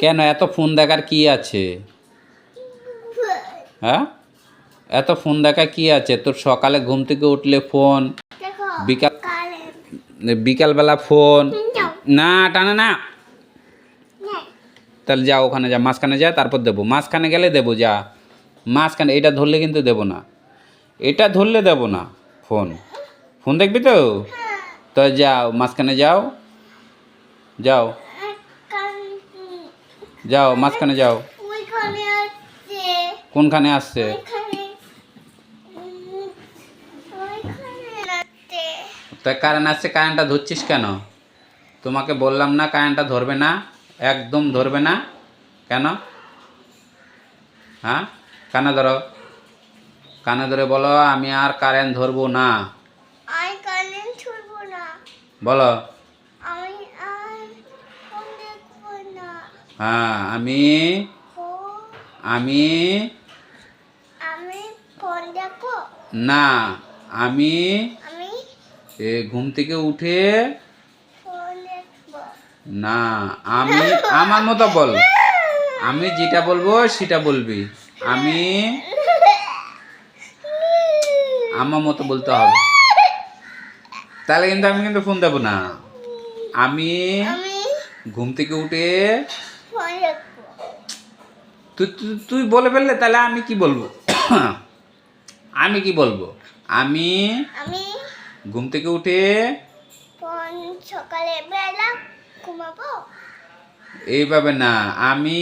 কেন এত ফোন দেখার কি আছে? হ্যাঁ, এত ফোন দেখা কি আছে তোর? সকালে ঘুম থেকে উঠলে ফোন, বিকাল বিকালবেলা ফোন। না টানে না। তাহলে যা ওখানে যা, মাঝখানে যা, তারপর দেবো। মাঝখানে গেলে দেবো, যা মাঝখানে। এটা ধরলে কিন্তু দেবো না, এটা ধরলে দেবো না। ফোন ফোন দেখবি তো? তো যাও মাঝখানে যাও, যাও যাও মাঝখানে যাও। কোনখানে আসছে? তা কারেন্ট আসছে, কারেন্টটা ধরছিস কেন? তোমাকে বললাম না কারেন্টটা ধরবে না, একদম ধরবে না। কেন? হ্যাঁ, কানে ধরো, কানে ধরে বলো আমি আর কারেন্ট ধরবো না। বলো। হ্যাঁ, আমি আমি না, আমি ঘুম থেকে উঠে না, আমি আমার মতো বল। আমি যেটা বলবো সেটা বলবি। আমি আমার মতো বলতে হবে, তাহলে কিন্তু আমি কিন্তু ফোন দেবো না। আমি ঘুম থেকে উঠে তুই তুই বলে ফেললে, তাহলে আমি কি বলবো? আমি কি বলবো? আমি ঘুম থেকে উঠে সকালে বেলা ঘুমাবো। এইভাবে না, আমি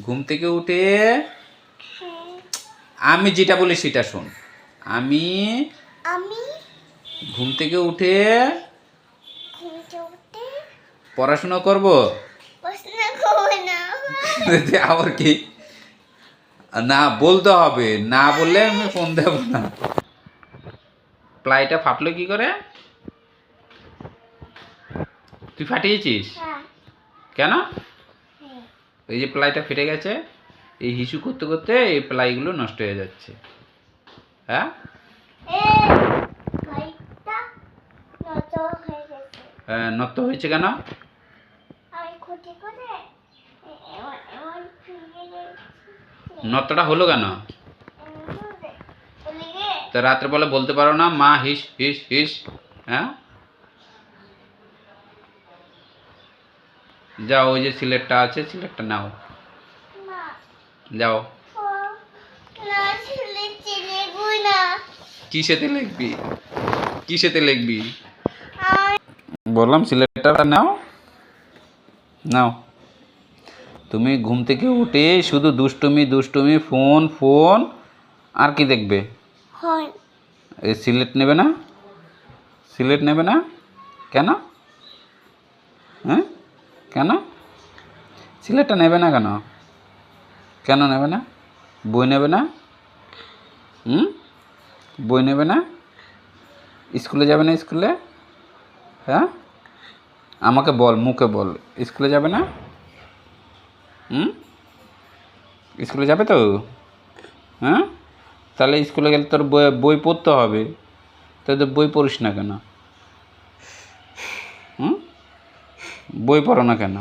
ঘুম থেকে উঠে, আমি যেটা বলি সেটা শোন। আমি ঘুম থেকে উঠে পড়াশোনা করবো। আবার কি? না বলতে হবে, না বললে আমি ফোন দেবো না। প্লাইটা ফাটলো কি করে? তুই ফাটিয়েছিস কেন? এই যে প্লাইটা ফেটে গেছে, এই হিসু করতে করতে এই প্লাইগুলো নষ্ট হয়ে যাচ্ছে। হ্যাঁ, নষ্ট হয়েছে কেন? নষ্টটা হলো কেন? তো রাত্রে বলে বলতে পারো না মা হিস হিস হিস? হ্যাঁ, যাও ওই যে সিলেটটা আছে, সিলেটটা নাও, যাও। কিসেতে লিখবি? কিসেতে লিখবি? বললাম সিলেটটা নাও, নাও। তুমি ঘুম থেকে উঠে শুধু দুষ্টুমি দুষ্টুমি, ফোন ফোন, আর কি দেখবে? এই সিলেট নেবে না? সিলেট নেবে না কেন? হ্যাঁ, কেন সিলেটটা নেবে না? কেন কেন নেবে না? বই নেবে না? বই নেবে না? স্কুলে যাবে না? স্কুলে, হ্যাঁ, আমাকে বল, মুখে বল, স্কুলে যাবে না? স্কুলে যাবে তো? হ্যাঁ, তাহলে স্কুলে গেলে তোর বই বই পড়তে হবে, তাই তো বই পড়িস না কেন? বই পড়ো না কেন?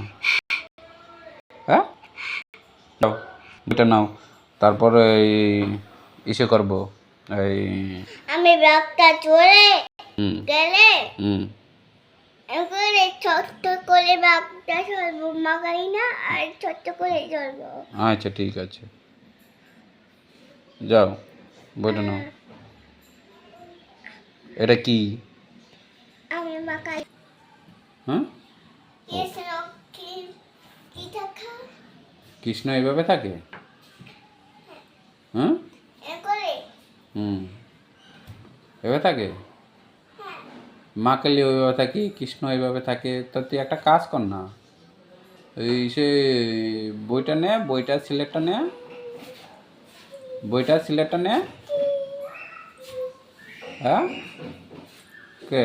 হ্যাঁ, নাও বইটা নাও, তারপরে এই ইসে করবো, এই আমি ব্যাগটা চলে গেলে ছোট্ট করে ব্যাগটা চলবো, মাগাই না, আর ছোট্ট করে চলবো। আচ্ছা ঠিক আছে, যাও বইটা নাও। এটা কি? আমি মাগাই। হ্যাঁ, কৃষ্ণ এইভাবে থাকে? হ্যাঁ, এভাবে থাকে? মা কালী ওইভাবে থাকি, কৃষ্ণ এইভাবে থাকে। তা তুই একটা কাজ কর না, এই সে বইটা নে, বইটার সিলেটটা নে, বইটার সিলেটটা নে। হ্যাঁ, কে?